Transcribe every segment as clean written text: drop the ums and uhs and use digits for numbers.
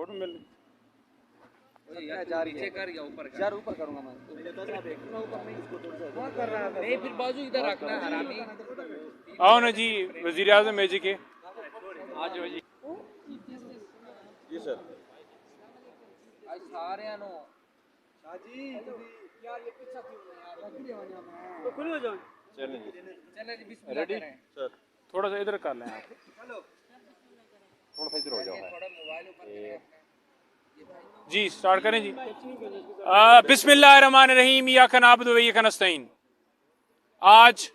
Court में मिल नीचे कर या ऊपर कर? यार ऊपर करूंगा मैं। नहीं फिर बाजू इधर रखना हरामी। आओ ना जी वजीर आजम मेजी के। आज जी जी सर। आज सारे नो शाजी यार ये पीछा क्यों नहीं यार तो खुले हो जाओ। चलें चले जी बिस्मिल्लाह करें सर थोड़ा सा इधर कर लें आप, चलो थोड़ा सा इधर हो जाओ। थोड़ा मोबाइल ऊपर करें अपना। जी स्टार्ट करें जी। बिस्मिल्लाहिर्रहमानिर्रहीम इय्याका नअबुदु व इय्याका नस्तईन। आज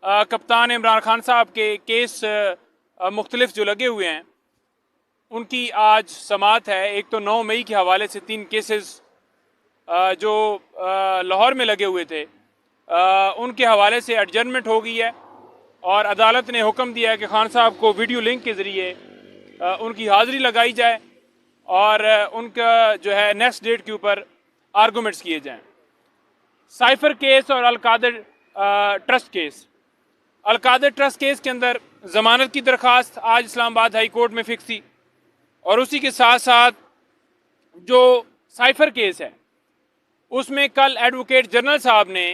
कप्तान इमरान खान साहब के केस मुख्तलिफ जो लगे हुए हैं उनकी आज समाअत है। एक तो 9 मई के हवाले से 3 केसेस जो लाहौर में लगे हुए थे उनके हवाले से एडजर्नमेंट हो गई है और अदालत ने हुक्म दिया है कि खान साहब को वीडियो लिंक के ज़रिए उनकी हाज़िरी लगाई जाए और उनका जो है नेक्स्ट डेट के ऊपर आर्गूमेंट्स किए जाएं। साइफर केस और Al-Qadir trust case. Al-Qadir trust case के अंदर ज़मानत की दरख्वास्त आज इस्लामाबाद हाई कोर्ट में फिक्स थी और उसी के साथ साथ जो साइफर केस है उसमें कल एडवोकेट जनरल साहब ने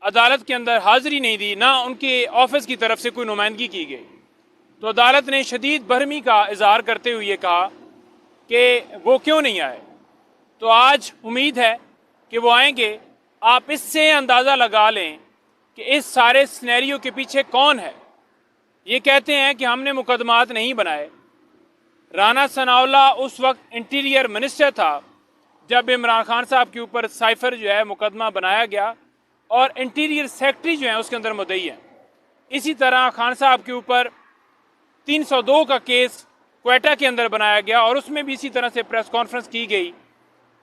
अदालत के अंदर हाज़िरी नहीं दी, ना उनके ऑफिस की तरफ से कोई नुमाइंदगी की गई। तो अदालत ने शदीद बरहमी का इजहार करते हुए कहा कि वो क्यों नहीं आए। तो आज उम्मीद है कि वो आएंगे। आप इससे अंदाज़ा लगा लें कि इस सारे सिनेरियो के पीछे कौन है। ये कहते हैं कि हमने मुकदमात नहीं बनाए। राना सनाउल्लाह उस वक्त इंटीरियर मिनिस्टर था जब इमरान खान साहब के ऊपर साइफर जो है मुकदमा बनाया गया और इंटीरियर सेक्रेटरी जो है उसके अंदर मुद्दई है। इसी तरह खान साहब के ऊपर 302 का केस क्वेटा के अंदर बनाया गया और उसमें भी इसी तरह से प्रेस कॉन्फ्रेंस की गई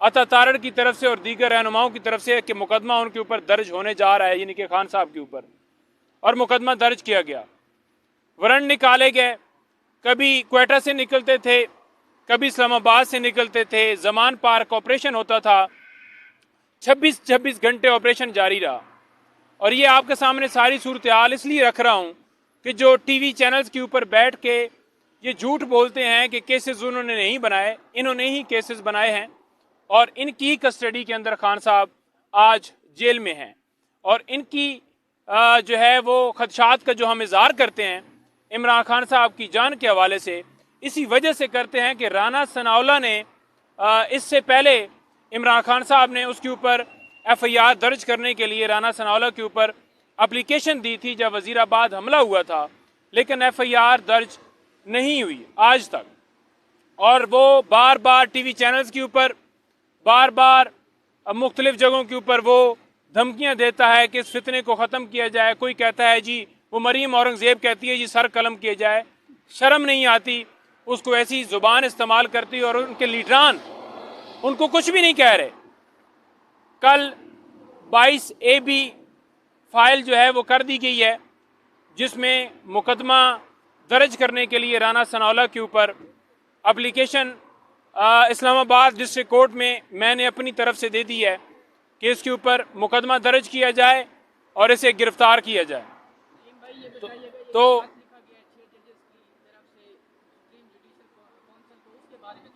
अता तारड़ की तरफ से और दीगर रहनुमाओं की तरफ से कि मुकदमा उनके ऊपर दर्ज होने जा रहा है, यानी कि खान साहब के ऊपर, और मुकदमा दर्ज किया गया। वारंट निकाले गए, कभी क्वेटा से निकलते थे, कभी इस्लामाबाद से निकलते थे। जमान पार्क ऑपरेशन होता था, 26 घंटे ऑपरेशन जारी रहा। और ये आपके सामने सारी सूरत हाल इसलिए रख रहा हूँ कि जो टीवी चैनल्स के ऊपर बैठ के ये झूठ बोलते हैं कि केसेस उन्होंने नहीं बनाए, इन्होंने ही केसेस बनाए हैं और इनकी कस्टडी के अंदर खान साहब आज जेल में हैं। और इनकी जो है वो खदशात का जो हम इजहार करते हैं इमरान खान साहब की जान के हवाले से, इसी वजह से करते हैं कि राना सनाउल्लाह ने इससे पहले इमरान खान साहब ने उसके ऊपर FIR दर्ज करने के लिए राना सनाउल्लाह के ऊपर एप्लीकेशन दी थी जब वजीराबाद हमला हुआ था, लेकिन FIR दर्ज नहीं हुई आज तक। और वो बार बार टीवी चैनल्स के ऊपर बार बार मुख्तलिफ जगहों के ऊपर वो धमकियां देता है कि इस फितने को ख़त्म किया जाए। कोई कहता है जी, वो मरीम औरंगज़ेब कहती है जी सर कलम किया जाए। शर्म नहीं आती उसको ऐसी ज़ुबान इस्तेमाल करती और उनके लीडरान उनको कुछ भी नहीं कह रहे। कल 22 AB फाइल जो है वो कर दी गई है जिसमें मुकदमा दर्ज करने के लिए राना सनाउल्लाह के ऊपर एप्लीकेशन इस्लामाबाद डिस्ट्रिक्ट कोर्ट में मैंने अपनी तरफ से दे दी है कि इसके ऊपर मुकदमा दर्ज किया जाए और इसे गिरफ्तार किया जाए। तो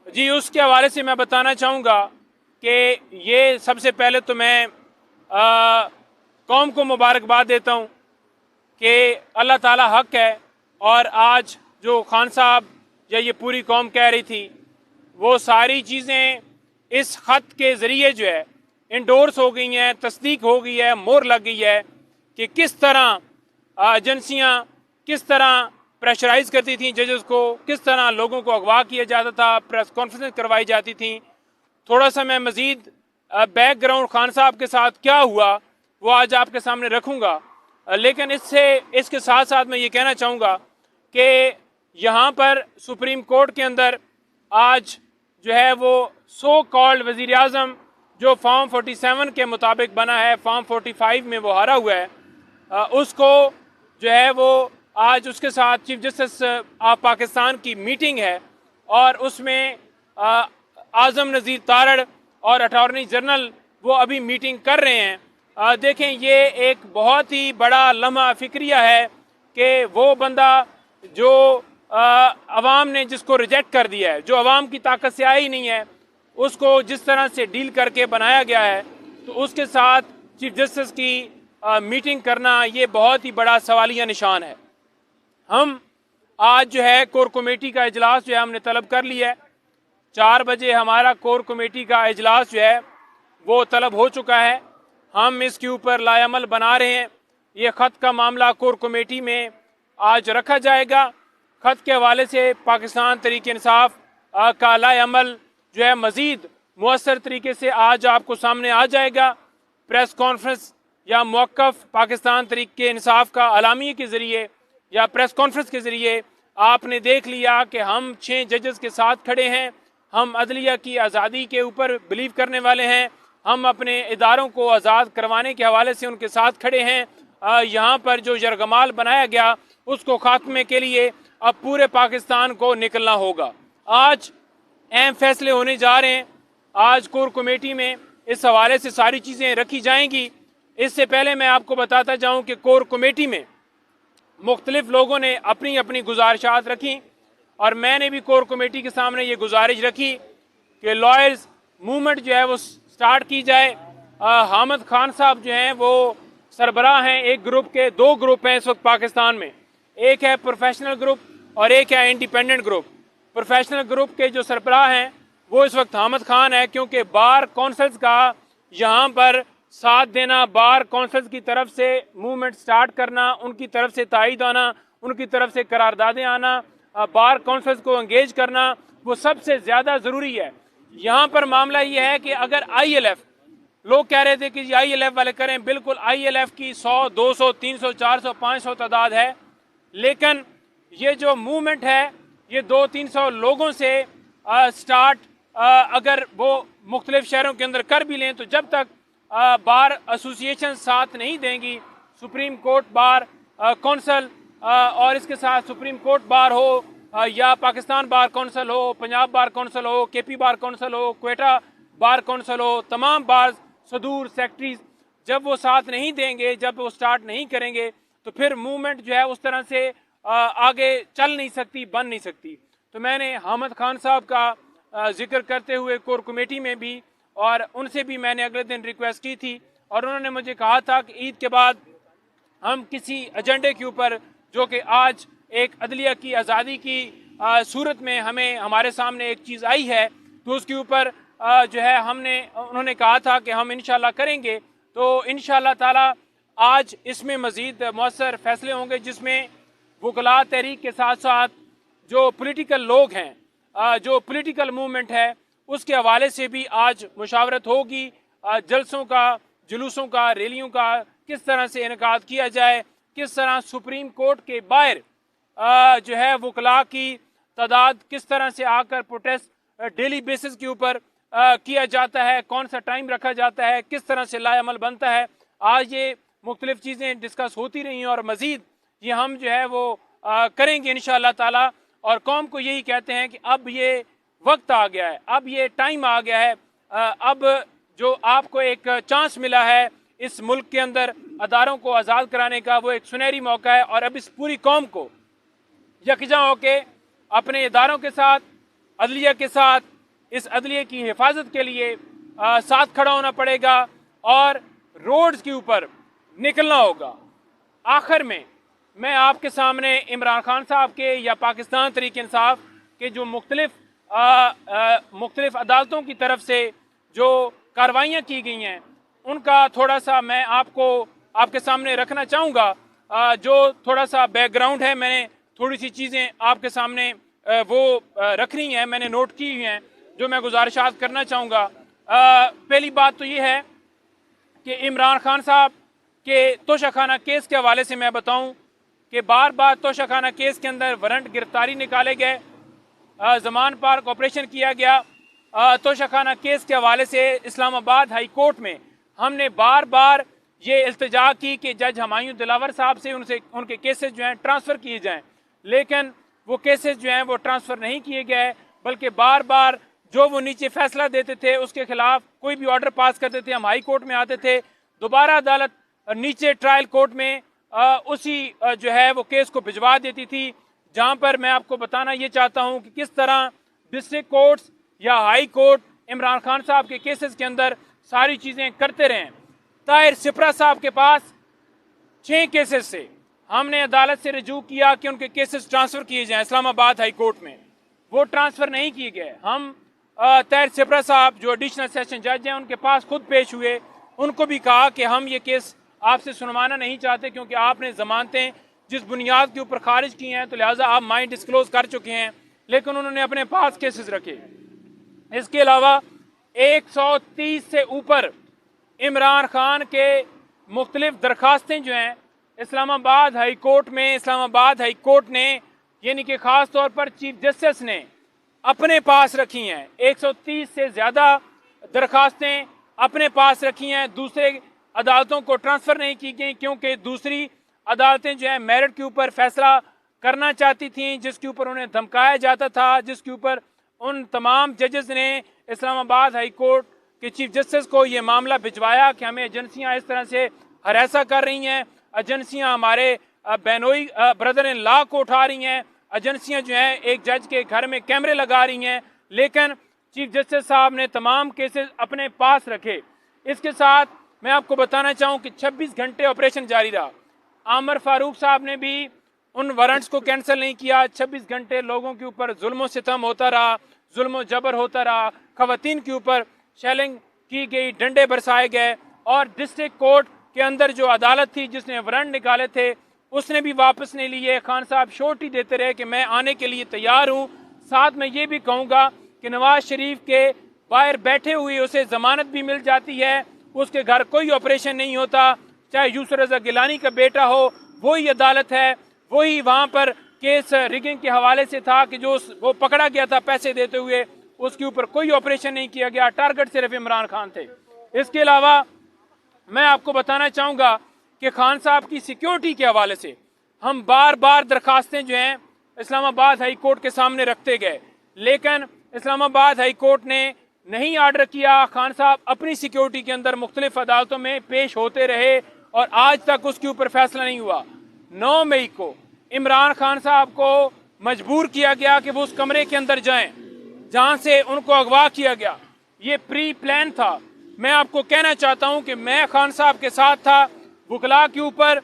जी उसके हवाले से मैं बताना चाहूँगा कि ये सबसे पहले तो मैं कौम को मुबारकबाद देता हूँ कि अल्लाह ताला हक है और आज जो खान साहब या ये पूरी कौम कह रही थी वो सारी चीज़ें इस ख़त के ज़रिए जो है इंडोर्स हो गई हैं, तस्दीक हो गई है, मोहर लग गई है कि किस तरह एजेंसियाँ किस तरह प्रेशराइज करती थी जजेस को, किस तरह लोगों को अगवा किया जाता था, प्रेस कॉन्फ्रेंस करवाई जाती थी। थोड़ा सा मैं मज़ीद बैकग्राउंड खान साहब के साथ क्या हुआ वो आज आपके सामने रखूँगा, लेकिन इसके साथ साथ मैं ये कहना चाहूँगा कि यहाँ पर सुप्रीम कोर्ट के अंदर आज जो है वो सो कॉल्ड वज़ीर आज़म जो फॉर्म 47 के मुताबिक बना है, फॉर्म 45 में वो हारा हुआ है, उसको जो है वो आज उसके साथ चीफ जस्टिस ऑफ पाकिस्तान की मीटिंग है और उसमें आज़म नज़ीर तारड़ और अटॉर्नी जनरल वो अभी मीटिंग कर रहे हैं। देखें ये एक बहुत ही बड़ा लम्हा फ़िक्रिया है कि वो बंदा जो अवाम ने जिसको रिजेक्ट कर दिया है, जो अवाम की ताकत से आई नहीं है, उसको जिस तरह से डील करके बनाया गया है, तो उसके साथ चीफ जस्टिस की मीटिंग करना ये बहुत ही बड़ा सवालिया निशान है। हम आज जो है कोर कमेटी का इजलास जो है हमने तलब कर लिया है। 4 बजे हमारा कोर कमेटी का इजलास जो है वो तलब हो चुका है। हम इसके ऊपर लाएअमल बना रहे हैं। ये ख़त का मामला कोर कमेटी में आज रखा जाएगा। ख़त के हवाले से पाकिस्तान तहरीक इंसाफ का लाएअमल जो है मज़ीद मुअस्सर तरीके से आज आपको सामने आ जाएगा। प्रेस कॉन्फ्रेंस या मौक़िफ़ पाकिस्तान तहरीक इंसाफ का अलामी के ज़रिए या प्रेस कॉन्फ्रेंस के ज़रिए आपने देख लिया कि हम 6 जजेस के साथ खड़े हैं। हम अदलिया की आज़ादी के ऊपर बिलीव करने वाले हैं। हम अपने इदारों को आज़ाद करवाने के हवाले से उनके साथ खड़े हैं। यहाँ पर जो यरगमाल बनाया गया उसको खात्मे के लिए अब पूरे पाकिस्तान को निकलना होगा। आज अहम फैसले होने जा रहे हैं। आज कोर कमेटी में इस हवाले से सारी चीज़ें रखी जाएंगी। इससे पहले मैं आपको बताता जाऊँ कि कोर कमेटी में मुख्तलिफ लोगों ने अपनी अपनी गुजारिशात रखी और मैंने भी कोर कमेटी के सामने ये गुजारिश रखी कि लॉयर्स मूवमेंट जो है वो स्टार्ट की जाए। हामिद खान साहब जो हैं वो सरबराह हैं एक ग्रुप के। 2 ग्रुप हैं इस वक्त पाकिस्तान में, एक है प्रोफेशनल ग्रुप और एक है इंडिपेंडेंट ग्रुप। प्रोफेशनल ग्रुप के जो सरबराह हैं वो इस वक्त हामिद खान है, क्योंकि बार कौंसल्स का यहाँ पर साथ देना, बार कौंसल्स की तरफ से मूवमेंट स्टार्ट करना, उनकी तरफ से तायद आना, उनकी तरफ से करारदादें आना, बार कौंसल्स को एंगेज करना, वो सबसे ज़्यादा ज़रूरी है। यहाँ पर मामला ये है कि अगर ILF, लोग कह रहे थे कि ILF वाले करें, बिल्कुल ILF की 100, 200, 300, 400, 500 तादाद है, लेकिन ये जो मूवमेंट है ये 200-300 लोगों से स्टार्ट अगर वो मुख्तलिफ शहरों के अंदर कर भी लें, तो जब तक बार एसोसिएशन साथ नहीं देंगी, सुप्रीम कोर्ट बार कौंसल और इसके साथ सुप्रीम कोर्ट बार हो या पाकिस्तान बार कौंसल हो, पंजाब बार कौंसल हो, KP बार कौंसल हो, क्वेटा बार कौंसल हो, तमाम बार सदूर सेक्रेटरीज जब वो साथ नहीं देंगे, जब वो स्टार्ट नहीं करेंगे, तो फिर मूवमेंट जो है उस तरह से आगे चल नहीं सकती, बन नहीं सकती। तो मैंने हामिद खान साहब का जिक्र करते हुए कोर कमेटी में भी और उनसे भी मैंने अगले दिन रिक्वेस्ट की थी और उन्होंने मुझे कहा था कि ईद के बाद हम किसी एजेंडे के ऊपर, जो कि आज एक अदलिया की आज़ादी की सूरत में हमारे सामने एक चीज़ आई है, तो उसके ऊपर जो है उन्होंने कहा था कि हम इंशाल्लाह करेंगे। तो इंशाल्लाह ताला आज इसमें मज़ीद मौसर फैसले होंगे, जिसमें वकला तहरीक के साथ साथ जो पॉलिटिकल लोग हैं, जो पॉलिटिकल मूवमेंट है, उसके हवाले से भी आज मुशावरत होगी। जलसों का, जुलूसों का, रैलियों का किस तरह से इनेकाद किया जाए, किस तरह सुप्रीम कोर्ट के बाहर जो है वकला की तादाद किस तरह से आकर प्रोटेस्ट डेली बेसिस के ऊपर किया जाता है, कौन सा टाइम रखा जाता है, किस तरह से लाएअमल बनता है। आज ये मुख्तलिफ चीज़ें डिस्कस होती रही हैं और मज़ीद ये हम जो है वो करेंगे इंशाअल्लाह ताला। और कौम को यही कहते हैं कि अब ये वक्त आ गया है, अब ये टाइम आ गया है, अब जो आपको एक चांस मिला है इस मुल्क के अंदर अदारों को आज़ाद कराने का, वो एक सुनहरी मौका है। और अब इस पूरी कौम को यकजा होके अपने इदारों के साथ, अदलिया के साथ, इस अदलिया की हिफाजत के लिए साथ खड़ा होना पड़ेगा और रोड्स के ऊपर निकलना होगा। आखिर में मैं आपके सामने इमरान खान साहब के या पाकिस्तान तहरीक इंसाफ के जो मुख्तलिफ अदालतों की तरफ से जो कार्रवाइयाँ की गई हैं, उनका थोड़ा सा मैं आपके सामने रखना चाहूँगा। जो थोड़ा सा बैकग्राउंड है, मैंने थोड़ी सी चीज़ें आपके सामने वो रखनी है, मैंने नोट की हुई हैं, जो मैं गुजारिशात करना चाहूँगा। पहली बात तो ये है कि इमरान खान साहब के तोशाखाना केस के हवाले से मैं बताऊँ कि बार बार तोशाखाना केस के अंदर वारंट गिरफ्तारी निकाले गए, ज़मान पार्क ऑपरेशन किया गया। तोशाखाना केस के हवाले से इस्लामाबाद हाई कोर्ट में हमने बार बार ये इल्तिजा की कि जज हुमायूं दिलावर साहब से उनके केसेस जो हैं ट्रांसफ़र किए जाएं, लेकिन वो केसेस जो हैं वो ट्रांसफ़र नहीं किए गए, बल्कि बार बार जो वो नीचे फैसला देते थे उसके खिलाफ कोई भी ऑर्डर पास करते थे, हम हाई कोर्ट में आते थे, दोबारा अदालत नीचे ट्रायल कोर्ट में उसी जो है वो केस को भिजवा देती थी। जहां पर मैं आपको बताना ये चाहता हूं कि किस तरह डिस्ट्रिक्ट कोर्ट्स या हाई कोर्ट इमरान खान साहब के केसेस के अंदर सारी चीज़ें करते रहे। ताहिर सिपरा साहब के पास 6 केसेस से हमने अदालत से रजू किया कि उनके केसेस ट्रांसफ़र किए जाएं इस्लामाबाद हाई कोर्ट में, वो ट्रांसफ़र नहीं किए गए। हम ताहिर सिपरा साहब जो एडिशनल सेशन जज हैं उनके पास खुद पेश हुए, उनको भी कहा कि हम ये केस आपसे सुनवाना नहीं चाहते क्योंकि आपने ज़मानतें जिस बुनियाद के ऊपर खारिज की हैं तो लिहाजा आप माइंड डिस्क्लोज कर चुके हैं, लेकिन उन्होंने अपने पास केसेस रखे। इसके अलावा 130 से ऊपर इमरान खान के मुख्तलिफ दरखास्तें जो हैं इस्लामाबाद हाई कोर्ट में, इस्लामाबाद हाई कोर्ट ने यानी कि ख़ास तौर पर चीफ जस्टिस ने अपने पास रखी हैं। 130 से ज़्यादा दरखास्तें अपने पास रखी हैं, दूसरे अदालतों को ट्रांसफ़र नहीं की गई क्योंकि दूसरी अदालतें जो हैं मेरिट के ऊपर फैसला करना चाहती थीं, जिसके ऊपर उन्हें धमकाया जाता था, जिसके ऊपर उन तमाम जजेस ने इस्लामाबाद हाई कोर्ट के चीफ जस्टिस को ये मामला भिजवाया कि हमें एजेंसियां इस तरह से हरासा कर रही हैं, एजेंसियां हमारे बहनोई ब्रदर इन लॉ को उठा रही हैं, एजेंसियां जो हैं एक जज के घर में कैमरे लगा रही हैं। लेकिन चीफ जस्टिस साहब ने तमाम केसेस अपने पास रखे। इसके साथ मैं आपको बताना चाहूँ कि 26 घंटे ऑपरेशन जारी रहा। आमर फारूक साहब ने भी उन वारंट्स को कैंसिल नहीं किया। 26 घंटे लोगों के ऊपर जुल्म सितम होता रहा, जुल्म जबर होता रहा, खवातीन के ऊपर शेलिंग की गई, डंडे बरसाए गए और डिस्ट्रिक्ट कोर्ट के अंदर जो अदालत थी जिसने वारंट निकाले थे उसने भी वापस नहीं लिए। खान साहब श्योरिटी देते रहे कि मैं आने के लिए तैयार हूँ। साथ में ये भी कहूँगा कि नवाज शरीफ के बाहर बैठे हुए उसे ज़मानत भी मिल जाती है, उसके घर कोई ऑपरेशन नहीं होता, चाहे यूसुफ रज़ा गिलानी का बेटा हो, वही अदालत है, वही वहाँ पर केस रिगिंग के हवाले से था कि जो वो पकड़ा गया था पैसे देते हुए, उसके ऊपर कोई ऑपरेशन नहीं किया गया, टारगेट सिर्फ इमरान खान थे। इसके अलावा मैं आपको बताना चाहूँगा कि खान साहब की सिक्योरिटी के हवाले से हम बार बार दरखास्तें जो हैं इस्लामाबाद हाई कोर्ट के सामने रखते गए, लेकिन इस्लामाबाद हाई कोर्ट ने नहीं आर्डर किया। खान साहब अपनी सिक्योरिटी के अंदर मुख्तलिफ अदालतों में पेश होते रहे और आज तक उसके ऊपर फैसला नहीं हुआ। 9 मई को इमरान खान साहब को मजबूर किया गया कि वो उस कमरे के अंदर जाएं जहां से उनको अगवा किया गया। ये प्री प्लान था। मैं आपको कहना चाहता हूं कि मैं खान साहब के साथ था। वकला के ऊपर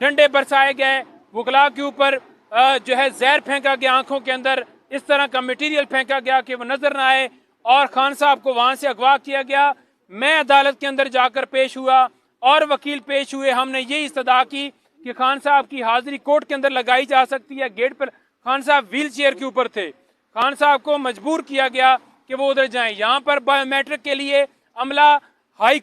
डंडे बरसाए गए, वकला के ऊपर जो है जहर फेंका गया, आंखों के अंदर इस तरह का मटेरियल फेंका गया कि वो नजर ना आए और खान साहब को वहां से अगवा किया गया। मैं अदालत के अंदर जाकर पेश हुआ और वकील पेश हुए। हमने ये इस्तदा की कि खान साहब की हाजिरी कोर्ट के अंदर लगाई जा सकती है। गेट पर खान साहब व्हील चेयर के ऊपर थे। खान साहब को मजबूर किया गया कि वो उधर जाएं। यहाँ पर बायोमेट्रिक के लिए अमला हाई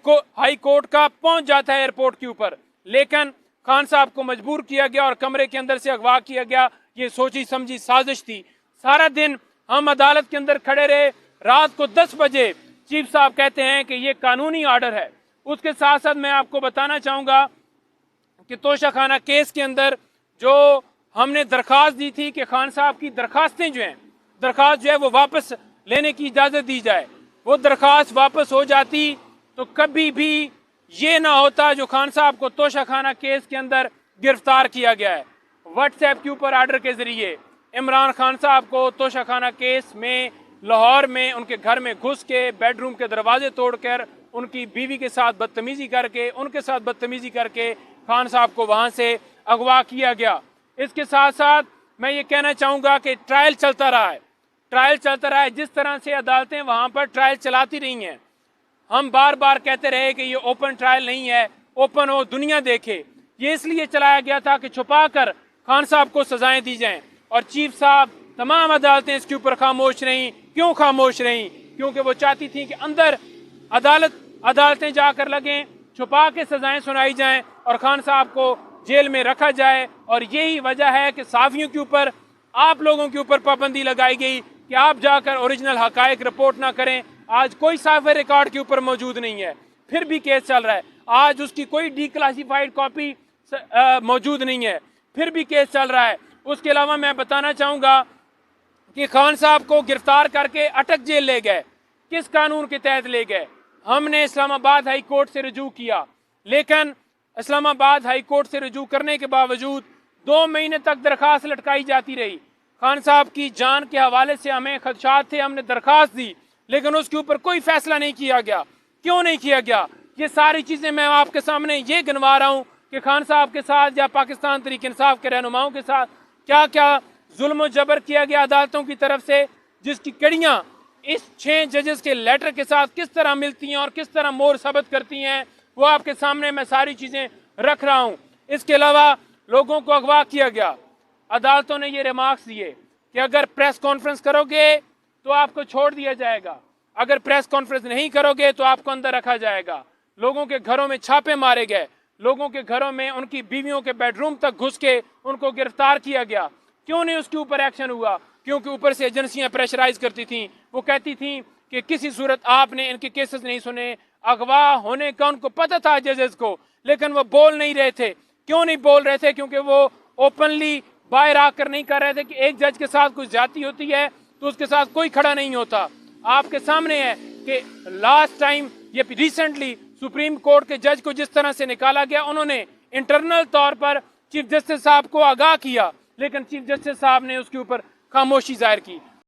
कोर्ट का पहुंच जाता है एयरपोर्ट के ऊपर, लेकिन खान साहब को मजबूर किया गया और कमरे के अंदर से अगवा किया गया। ये सोची समझी साजिश थी। सारा दिन हम अदालत के अंदर खड़े रहे। रात को 10 बजे चीफ साहब कहते हैं कि ये कानूनी ऑर्डर है। उसके साथ साथ मैं आपको बताना चाहूँगा कि तोशाखाना केस के अंदर जो हमने दरख्वास्त दी थी कि खान साहब की दरखास्तें जो हैं, दरख्वास्त जो है वो वापस लेने की इजाज़त दी जाए, वो दरख्वास्त वापस हो जाती तो कभी भी ये ना होता जो खान साहब को तोशाखाना केस के अंदर गिरफ्तार किया गया है। व्हाट्सएप के ऊपर आर्डर के ज़रिए इमरान खान साहब को तोशाखाना केस में लाहौर में उनके घर में घुस के बेडरूम के दरवाजे तोड़कर उनकी बीवी के साथ बदतमीज़ी करके उनके साथ बदतमीज़ी करके खान साहब को वहाँ से अगवा किया गया। इसके साथ साथ मैं ये कहना चाहूँगा कि ट्रायल चलता रहा है, ट्रायल चलता रहा है। जिस तरह से अदालतें वहाँ पर ट्रायल चलाती रही हैं, हम बार बार कहते रहे कि ये ओपन ट्रायल नहीं है, ओपन हो दुनिया देखे। ये इसलिए चलाया गया था कि छुपा कर खान साहब को सजाएं दी जाएं और चीफ साहब तमाम अदालतें इसके ऊपर खामोश रहीं। क्यों खामोश रहीं? क्योंकि वो चाहती थी कि अंदर अदालतें जाकर लगें, छुपा के सजाएं सुनाई जाएं और खान साहब को जेल में रखा जाए। और यही वजह है कि साफियों के ऊपर, आप लोगों के ऊपर पाबंदी लगाई गई कि आप जाकर ओरिजिनल हकायक रिपोर्ट ना करें। आज कोई साफे रिकॉर्ड के ऊपर मौजूद नहीं है, फिर भी केस चल रहा है। आज उसकी कोई डिक्लासिफाइड कॉपी मौजूद नहीं है, फिर भी केस चल रहा है। उसके अलावा मैं बताना चाहूँगा कि खान साहब को गिरफ्तार करके अटक जेल ले गए। किस कानून के तहत ले गए? हमने इस्लामाबाद हाई कोर्ट से रजू किया, लेकिन इस्लामाबाद हाई कोर्ट से रजू करने के बावजूद 2 महीने तक दरखास्त लटकाई जाती रही। खान साहब की जान के हवाले से हमें खदशात थे, हमने दरख्वास्त दी, लेकिन उसके ऊपर कोई फैसला नहीं किया गया। क्यों नहीं किया गया? ये सारी चीज़ें मैं आपके सामने ये गिनवा रहा हूँ कि खान साहब के साथ या पाकिस्तान तहरीक इंसाफ के रहनुमाओं के साथ क्या क्या जुल्म जबर किया गया अदालतों की तरफ से, जिसकी कड़ियाँ इस 6 जजेस के लेटर के साथ किस तरह मिलती हैं और किस तरह मोर साबित करती हैं, वो आपके सामने मैं सारी चीज़ें रख रहा हूँ। इसके अलावा लोगों को अगवा किया गया। अदालतों ने ये रिमार्क्स दिए कि अगर प्रेस कॉन्फ्रेंस करोगे तो आपको छोड़ दिया जाएगा, अगर प्रेस कॉन्फ्रेंस नहीं करोगे तो आपको अंदर रखा जाएगा। लोगों के घरों में छापे मारे गए, लोगों के घरों में उनकी बीवियों के बेडरूम तक घुस के उनको गिरफ्तार किया गया। क्यों नहीं उसके ऊपर एक्शन हुआ? क्योंकि ऊपर से एजेंसियां प्रेशराइज करती थीं, वो कहती थीं कि किसी सूरत आपने इनके केसेस नहीं सुने। अगवा होने का उनको पता था जजेस को, लेकिन वो बोल नहीं रहे थे। क्यों नहीं बोल रहे थे? क्योंकि वो ओपनली बाहर आकर नहीं कर रहे थे कि एक जज के साथ कुछ जाती होती है तो उसके साथ कोई खड़ा नहीं होता। आपके सामने है कि लास्ट टाइम ये रिसेंटली सुप्रीम कोर्ट के जज को जिस तरह से निकाला गया, उन्होंने इंटरनल तौर पर चीफ जस्टिस साहब को आगाह किया, लेकिन चीफ जस्टिस साहब ने उसके ऊपर खामोशी जाहिर की।